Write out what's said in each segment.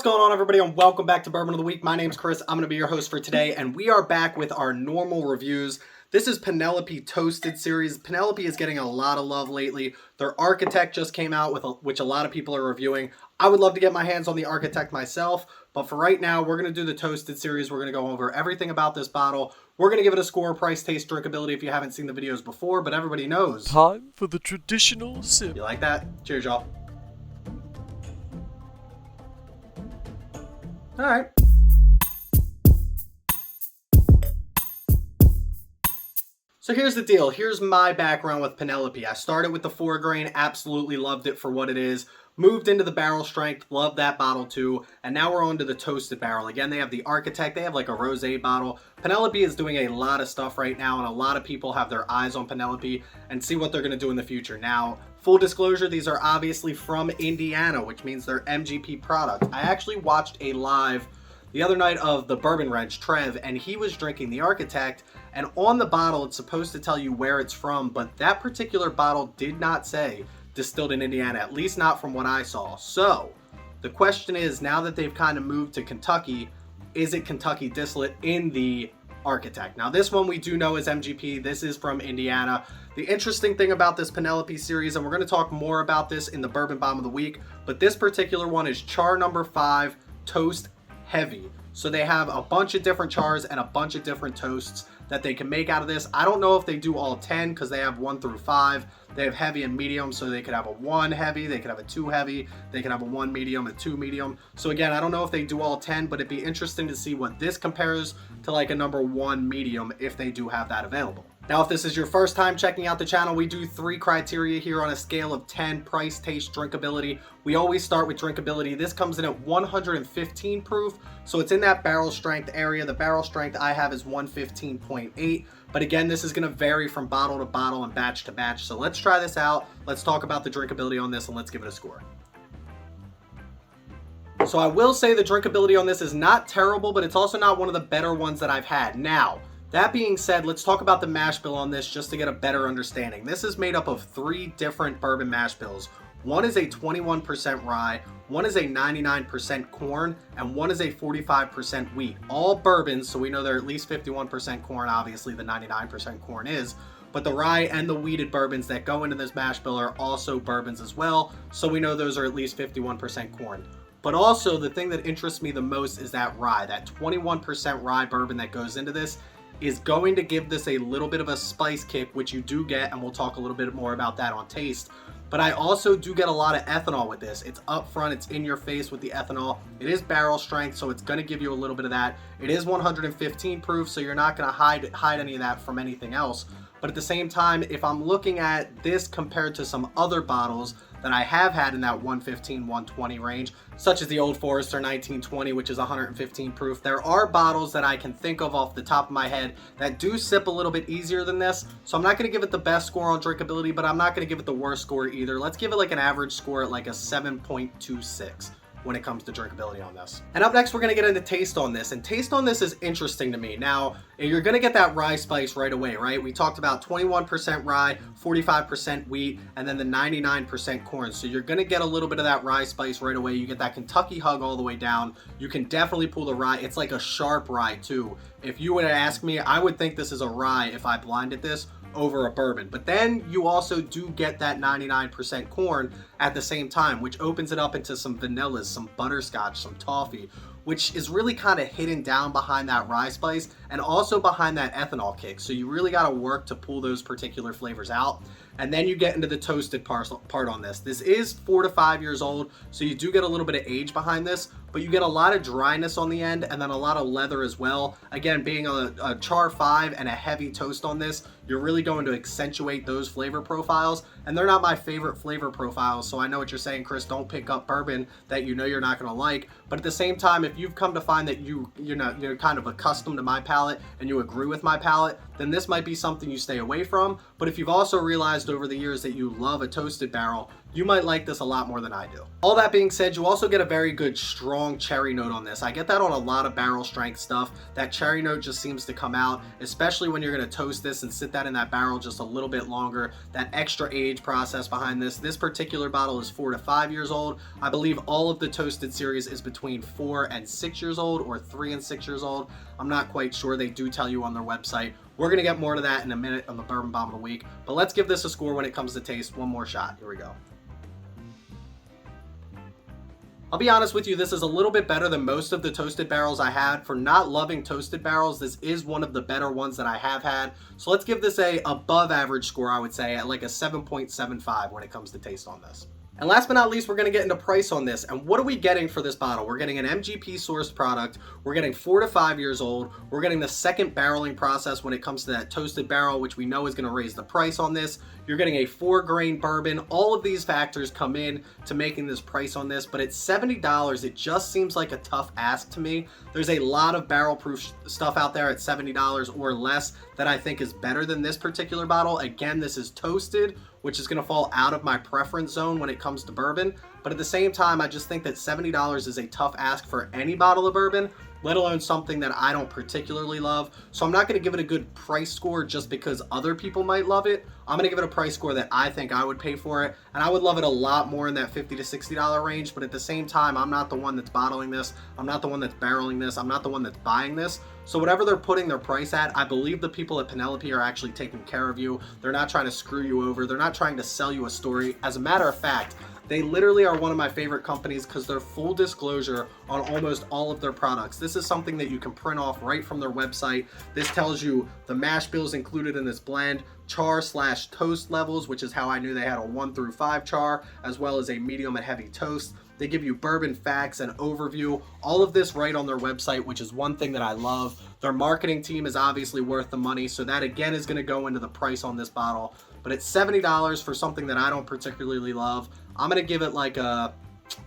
What's going on, everybody, and welcome back to Bourbon of the Week. My name's Chris. I'm going to be your host for today, and we are back with our normal reviews. This is Penelope Toasted Series. Penelope is getting a lot of love lately. Their Architect just came out, which a lot of people are reviewing. I would love to get my hands on the Architect myself, but for right now, we're going to do the Toasted Series. We're going to go over everything about this bottle. We're going to give it a score, price, taste, drinkability if you haven't seen the videos before, but everybody knows. Time for the traditional sip. You like that? Cheers, y'all. All right. So here's the deal. Here's my background with Penelope. I started with the 4-grain, absolutely loved it for what it is. Moved into the barrel strength, loved that bottle too. And now we're on to the Toasted Barrel. Again, they have the Architect. They have like a rosé bottle. Penelope is doing a lot of stuff right now, and a lot of people have their eyes on Penelope and see what they're going to do in the future. Now, full disclosure, these are obviously from Indiana, which means they're MGP products. I actually watched a live the other night of the Bourbon Wrench, Trev, and he was drinking the Architect, and on the bottle it's supposed to tell you where it's from, but that particular bottle did not say distilled in Indiana, at least not from what I saw. So the question is, now that they've kind of moved to Kentucky, is it Kentucky distillate in the Architect? Now this one we do know is MGP. This is from Indiana. The interesting thing about this Penelope series, and we're going to talk more about this in the Bourbon Bomb of the Week, but this particular one is Char number 5 Toast Heavy. So they have a bunch of different chars and a bunch of different toasts that they can make out of this. I don't know if they do all 10 because they have 1 through 5. They have heavy and medium, so they could have a 1 heavy, they could have a 2 heavy, they could have a 1 medium, a 2 medium. So again, I don't know if they do all 10, but it'd be interesting to see what this compares to like a number 1 medium if they do have that available. Now, if this is your first time checking out the channel, we do 3 criteria here on a scale of 10: price, taste, drinkability. We always start with drinkability. This comes in at 115 proof, so it's in that barrel strength area. The barrel strength I have is 115.8, but again, this is going to vary from bottle to bottle and batch to batch. So let's try this out. Let's talk about the drinkability on this, and let's give it a score. So I will say the drinkability on this is not terrible, but it's also not one of the better ones that I've had. Now, that being said, let's talk about the mash bill on this just to get a better understanding. This is made up of 3 different bourbon mash bills. One is a 21% rye, one is a 99% corn, and one is a 45% wheat. All bourbons, so we know they're at least 51% corn. Obviously, the 99% corn is. But the rye and the wheated bourbons that go into this mash bill are also bourbons as well, so we know those are at least 51% corn. But also, the thing that interests me the most is that rye. That 21% rye bourbon that goes into this is going to give this a little bit of a spice kick, which you do get, and we'll talk a little bit more about that on taste. But I also do get a lot of ethanol with this. It's up front, it's in your face with the ethanol. It is barrel strength, so it's going to give you a little bit of that. It is 115 proof, so you're not going to hide any of that from anything else. But at the same time, if I'm looking at this compared to some other bottles that I have had in that 115, 120 range, such as the Old Forester 1920, which is 115 proof, there are bottles that I can think of off the top of my head that do sip a little bit easier than this. So I'm not going to give it the best score on drinkability, but I'm not going to give it the worst score either. Let's give it like an average score at like a 7.26. when it comes to drinkability on this. And up next, we're gonna get into taste on this, and taste on this is interesting to me. Now, you're gonna get that rye spice right away, right? We talked about 21% rye, 45% wheat, and then the 99% corn. So you're gonna get a little bit of that rye spice right away. You get that Kentucky hug all the way down. You can definitely pull the rye. It's like a sharp rye too. If you were to ask me, I would think this is a rye if I blinded this over a bourbon. But then you also do get that 99% corn at the same time, which opens it up into some vanillas, some butterscotch, some toffee, which is really kind of hidden down behind that rye spice and also behind that ethanol kick. So you really got to work to pull those particular flavors out. And then you get into the toasted part on this. This is 4 to 5 years old, so you do get a little bit of age behind this, but you get a lot of dryness on the end and then a lot of leather as well. Again, being a Char 5 and a heavy toast on this, you're really going to accentuate those flavor profiles, and they're not my favorite flavor profiles, so I know what you're saying, Chris, don't pick up bourbon that you know you're not going to like. But at the same time, if you've come to find that you're kind of accustomed to my palate and you agree with my palate, then this might be something you stay away from. But if you've also realized over the years that you love a toasted barrel, you might like this a lot more than I do. All that being said, you also get a very good strong cherry note on this. I get that on a lot of barrel strength stuff. That cherry note just seems to come out, especially when you're going to toast this and sit sit that in that barrel just a little bit longer. That extra age process behind this. This particular bottle is 4 to 5 years old. I believe all of the Toasted series is between 4 and 6 years old, or 3 and 6 years old. I'm not quite sure. They do tell you on their website. We're going to get more to that in a minute on the Bourbon Bomb of the Week. But let's give this a score when it comes to taste. One more shot. Here we go. I'll be honest with you, this is a little bit better than most of the toasted barrels I had. For not loving toasted barrels, this is one of the better ones that I have had. So let's give this a above average score, I would say, at like a 7.75 when it comes to taste on this. And last but not least, we're going to get into price on this. And what are we getting for this bottle? We're getting an MGP sourced product. We're getting 4 to 5 years old. We're getting the second barreling process when it comes to that toasted barrel, which we know is going to raise the price on this. You're getting a 4-grain bourbon. All of these factors come in to making this price on this, but at $70, it just seems like a tough ask to me. There's a lot of barrel proof stuff out there at $70 or less that I think is better than this particular bottle. Again, this is toasted, which is going to fall out of my preference zone when it comes to bourbon. But at the same time, I just think that $70 is a tough ask for any bottle of bourbon, let alone something that I don't particularly love. So I'm not going to give it a good price score just because other people might love it. I'm going to give it a price score that I think I would pay for it. And I would love it a lot more in that $50 to $60 range. But at the same time, I'm not the one that's bottling this. I'm not the one that's barreling this. I'm not the one that's buying this. So whatever they're putting their price at, I believe the people at Penelope are actually taking care of you. They're not trying to screw you over. They're not trying to sell you a story. As a matter of fact, they literally are one of my favorite companies because they're full disclosure on almost all of their products. This is something that you can print off right from their website. This tells you the mash bills included in this blend, char/toast levels, which is how I knew they had a 1 through 5 char, as well as a medium and heavy toast. They give you bourbon facts and overview, all of this right on their website, which is one thing that I love. Their marketing team is obviously worth the money, so that again is going to go into the price on this bottle. But at $70 for something that I don't particularly love, I'm going to give it like a,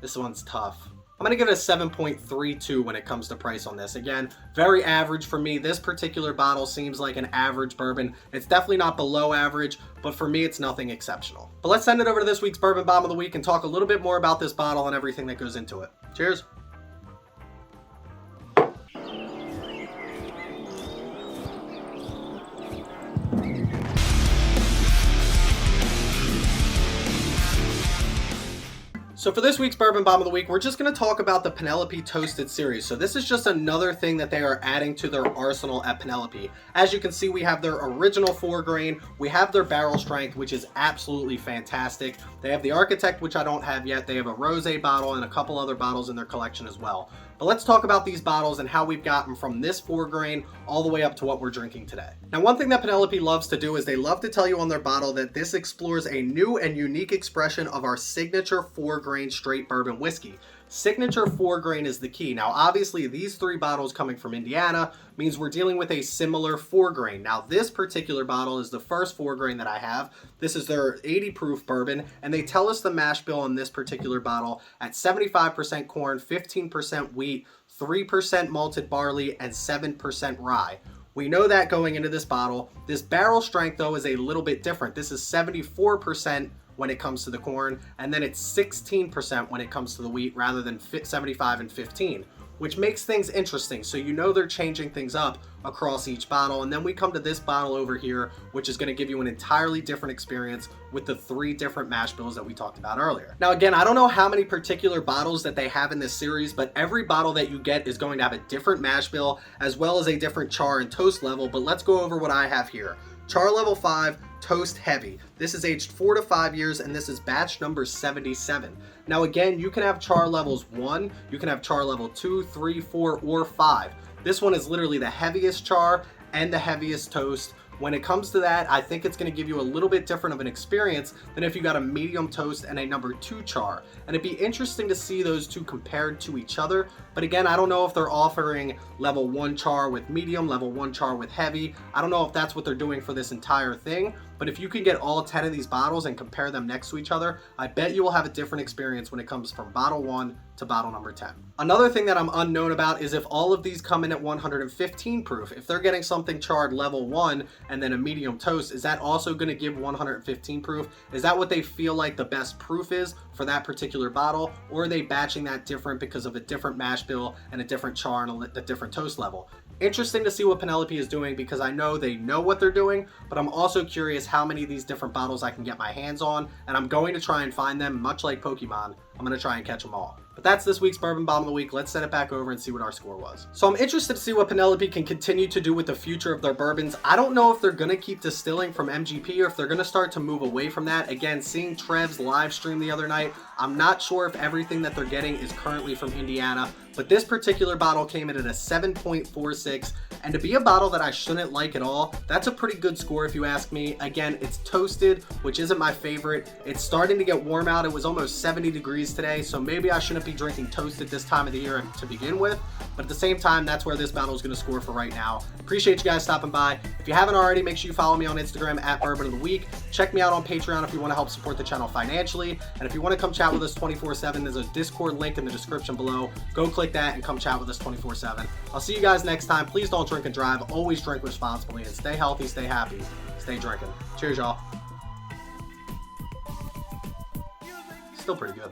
this one's tough. I'm going to give it a 7.32 when it comes to price on this. Again, very average for me. This particular bottle seems like an average bourbon. It's definitely not below average, but for me, it's nothing exceptional. But let's send it over to this week's Bourbon Bomb of the Week and talk a little bit more about this bottle and everything that goes into it. Cheers. So for this week's Bourbon Bomb of the Week, we're just going to talk about the Penelope Toasted Series. So this is just another thing that they are adding to their arsenal at Penelope. As you can see, we have their original 4-grain. We have their barrel strength, which is absolutely fantastic. They have the Architect, which I don't have yet. They have a rosé bottle and a couple other bottles in their collection as well. But let's talk about these bottles and how we've gotten from this 4-grain all the way up to what we're drinking today. Now, one thing that Penelope loves to do is they love to tell you on their bottle that this explores a new and unique expression of our signature 4-grain straight bourbon whiskey. Signature 4-grain is the key. Now, obviously, these 3 bottles coming from Indiana means we're dealing with a similar 4-grain. Now, this particular bottle is the first 4-grain that I have. This is their 80 proof bourbon, and they tell us the mash bill on this particular bottle at 75% corn, 15% wheat, 3% malted barley, and 7% rye. We know that going into this bottle. This barrel strength, though, is a little bit different. This is 74% when it comes to the corn, and then it's 16% when it comes to the wheat rather than 75 and 15, which makes things interesting. So you know they're changing things up across each bottle. And then we come to this bottle over here, which is going to give you an entirely different experience with the 3 different mash bills that we talked about earlier. Now, again, I don't know how many particular bottles that they have in this series, but every bottle that you get is going to have a different mash bill as well as a different char and toast level. But let's go over what I have here. Char level 5, toast heavy. This is aged 4 to 5 years, and this is batch number 77. Now again, you can have char levels 1, you can have char level 2, 3, 4, or 5. This one is literally the heaviest char and the heaviest toast. When it comes to that, I think it's going to give you a little bit different of an experience than if you got a medium toast and a number 2 char. And it'd be interesting to see those two compared to each other. But again, I don't know if they're offering level 1 char with medium, level 1 char with heavy. I don't know if that's what they're doing for this entire thing. But if you can get all 10 of these bottles and compare them next to each other, I bet you will have a different experience when it comes from bottle 1 to bottle number 10. Another thing that I'm unknown about is if all of these come in at 115 proof. If they're getting something charred level 1 and then a medium toast, is that also going to give 115 proof? Is that what they feel like the best proof is for that particular bottle? Or are they batching that different because of a different mash bill and a different char and a different toast level? Interesting to see what Penelope is doing because I know they know what they're doing, but I'm also curious how many of these different bottles I can get my hands on, and I'm going to try and find them, much like Pokemon. I'm going to try and catch them all. But that's this week's Bourbon Bomb of the Week. Let's send it back over and see what our score was. So I'm interested to see what Penelope can continue to do with the future of their bourbons. I don't know if they're going to keep distilling from MGP or if they're going to start to move away from that. Again, seeing Trev's live stream the other night, I'm not sure if everything that they're getting is currently from Indiana, but this particular bottle came in at a 7.46, and to be a bottle that I shouldn't like at all, that's a pretty good score if you ask me. Again, it's toasted, which isn't my favorite. It's starting to get warm out. It was almost 70 degrees today, so maybe I shouldn't be drinking toasted this time of the year to begin with, but at the same time, that's where this bottle is going to score for right now. Appreciate you guys stopping by. If you haven't already, make sure you follow me on Instagram at Bourbon of the Week. Check me out on Patreon if you want to help support the channel financially, and if you want to come chat with us 24/7, there's a Discord link in the description below. Go click that and come chat with us 24/7. I'll see you guys next time. Please don't drink and drive. Always drink responsibly and stay healthy, stay happy, stay drinking. Cheers, y'all. Still pretty good.